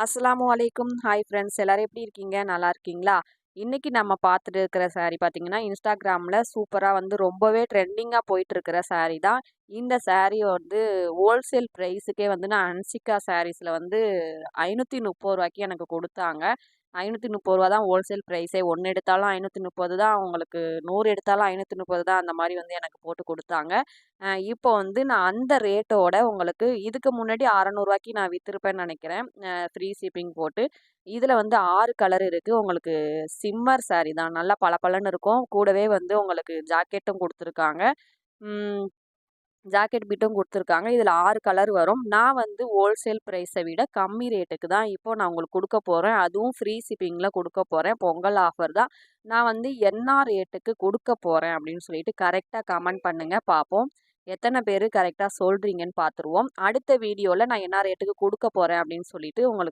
அஸ்ஸலாமு அலைக்கும். Hi friends, எல்லாரும் எப்படி இருக்கீங்க? நல்லா இருக்கீங்களா? இன்னைக்கு நம்ம பார்த்துட்டு இருக்கிற saree பார்த்தீங்கன்னா, இன்ஸ்டாகிராமில் சூப்பராக ரொம்பவே ட்ரெண்டிங்காக போயிட்டு இருக்கிற saree தான். இந்த saree ஹோல்சேல் ப்ரைஸுக்கே நான் ஹன்சிகா சாரீஸில் ரூ. 530 எனக்கு கொடுத்தாங்க. ரூ. 530 தான் ஹோல்சேல் ப்ரைஸே. 1 எடுத்தாலும் 530 தான், உங்களுக்கு 100 எடுத்தாலும் 530 தான். அந்த மாதிரி எனக்கு போட்டு கொடுத்தாங்க. இப்போ நான் அந்த ரேட்டோட உங்களுக்கு இதுக்கு முன்னாடி ரூ. 600 நான் வித்திருப்பேன்னு நினைக்கிறேன். ஃப்ரீ ஷிப்பிங் போட்டு. இதில் 6 கலர் இருக்குது. உங்களுக்கு சிம்மர் saree தான். நல்லா பளபளன்னு இருக்கும். கூடவே உங்களுக்கு ஜாக்கெட்டும் கொடுத்துருக்காங்க. ஜாக்கெட் பிட்டும் கொடுத்துருக்காங்க. இதில் 6 கலர் வரும். நான் ஹோல்சேல் ப்ரைஸை விட கம்மி ரேட்டுக்கு தான் இப்போ நான் உங்களுக்கு கொடுக்க போகிறேன். அதுவும் ஃப்ரீ ஷிப்பிங்கில் கொடுக்க போகிறேன். பொங்கல் ஆஃபர் தான். நான் என்ன ரேட்டுக்கு கொடுக்க போகிறேன் அப்படின்னு சொல்லிட்டு கரெக்டாக கமெண்ட் பண்ணுங்கள், பார்ப்போம். எத்தனை பேர் கரெக்டாக சொல்கிறீங்கன்னு பார்த்துருவோம். அடுத்த வீடியோவில் நான் என்ன ரேட்டுக்கு கொடுக்க போகிறேன் அப்படின்னு சொல்லிட்டு உங்களுக்கு